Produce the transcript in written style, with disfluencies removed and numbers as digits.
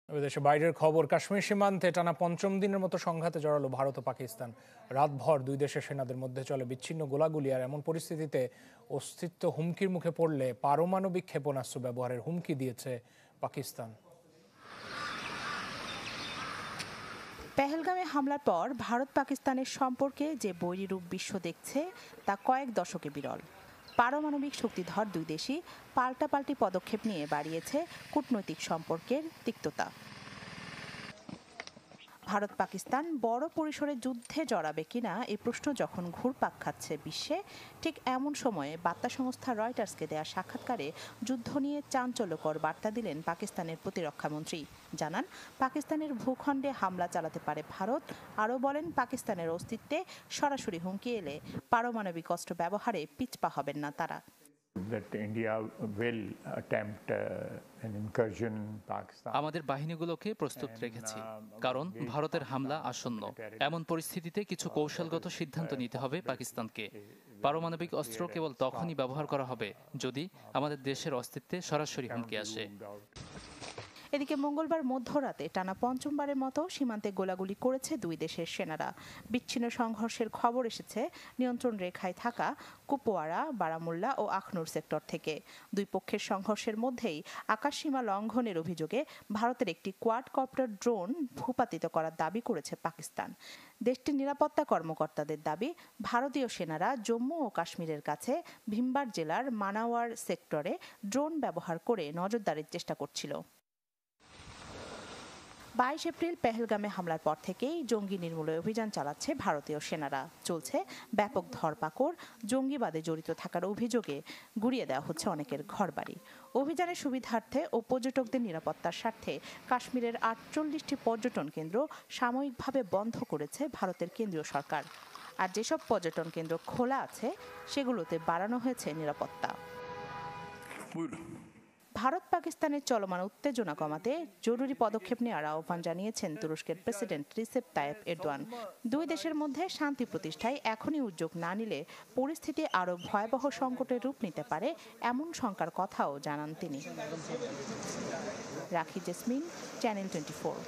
দেশে বাইরের খবর। কাশ্মীর সীমান্তে টানা পঞ্চম দিনের মতো সংঘাতে জড়ালো ভারত ও পাকিস্তান। রাতভর দুই দেশের সেনাদের মধ্যে চলে বিচ্ছিন্ন গোলাগুলি। আর এমন পরিস্থিতিতে অস্তিত্ব হুমকির মুখে পড়লে পারমাণবিক ক্ষেপণাস্ত্র ব্যবহারের হুমকি দিয়েছে পাকিস্তান। পেহেলগামে হামলার পর ভারত পাকিস্তানের সম্পর্কে যে বৈরী রূপ বিশ্ব দেখছে তা কয়েক দশকে বিরল। পারমাণবিক শক্তিধর দুই দেশই পাল্টাপাল্টি পদক্ষেপ নিয়ে বাড়িয়েছে কূটনৈতিক সম্পর্কের তিক্ততা। ভারত পাকিস্তান বড় পরিসরে যুদ্ধে জড়াবে কিনা এই প্রশ্ন যখন ঘুরপাক খাচ্ছে বিশ্বে, ঠিক এমন সময়ে বার্তা সংস্থা রয়টার্সকে দেয়া সাক্ষাৎকারে যুদ্ধ নিয়ে চাঞ্চল্যকর বার্তা দিলেন পাকিস্তানের প্রতিরক্ষামন্ত্রী। জানান, পাকিস্তানের ভূখণ্ডে হামলা চালাতে পারে ভারত। আরও বলেন, পাকিস্তানের অস্তিত্বে সরাসরি হুমকি এলে পারমাণবিক অস্ত্র ব্যবহারে পিছপা হবেন না তারা। আমাদের বাহিনীগুলোকে প্রস্তুত রেখেছি, কারণ ভারতের হামলা আসন্ন। এমন পরিস্থিতিতে কিছু কৌশলগত সিদ্ধান্ত নিতে হবে পাকিস্তানকে। পারমাণবিক অস্ত্র কেবল তখনই ব্যবহার করা হবে যদি আমাদের দেশের অস্তিত্বে সরাসরি হুমকি আসে। এদিকে মঙ্গলবার মধ্যরাতে টানা পঞ্চমবারের মতো সীমান্তে গোলাগুলি করেছে দুই দেশের সেনারা। বিচ্ছিন্ন সংঘর্ষের খবর এসেছে নিয়ন্ত্রণ রেখায় থাকা কুপওয়ারা, বারামুল্লা ও আখনুর সেক্টর থেকে। দুই পক্ষের সংঘর্ষের মধ্যেই আকাশসীমা লঙ্ঘনের অভিযোগে ভারতের একটি কোয়াডকপ্টার ড্রোন ভূপাতিত করার দাবি করেছে পাকিস্তান। দেশটির নিরাপত্তা কর্মকর্তাদের দাবি, ভারতীয় সেনারা জম্মু ও কাশ্মীরের কাছে ভিমবার জেলার মানাওয়ার সেক্টরে ড্রোন ব্যবহার করে নজরদারির চেষ্টা করছিল। 22 এপ্রিল পেহেলগামে হামলার পর থেকেই জঙ্গি নির্মূলে অভিযান চালাচ্ছে ভারতীয় সেনারা। চলছে ব্যাপক ধরপাকড়, জঙ্গিবাদে জড়িত থাকার অভিযোগে গুড়িয়ে দেওয়া হচ্ছে অনেকের ঘরবাড়ি। অভিযানের সুবিধার্থে ও পর্যটকদের নিরাপত্তার স্বার্থে কাশ্মীরের 48টি পর্যটন কেন্দ্র সাময়িকভাবে বন্ধ করেছে ভারতের কেন্দ্রীয় সরকার। আর যেসব পর্যটন কেন্দ্র খোলা আছে সেগুলোতে বাড়ানো হয়েছে নিরাপত্তা। ভারত পাকিস্তানের চলমান উত্তেজনা কমাতে জরুরি পদক্ষেপ নেওয়ার আহ্বান জানিয়েছেন তুরস্কের প্রেসিডেন্ট রিসেপ তাইয়েপ এরদোয়ান। দুই দেশের মধ্যে শান্তি প্রতিষ্ঠায় এখনই উদ্যোগ না নিলে পরিস্থিতি আরও ভয়াবহ সংকটের রূপ নিতে পারে, এমন শঙ্কার কথাও জানান তিনি। রাখি জেসমিন, চ্যানেল 24।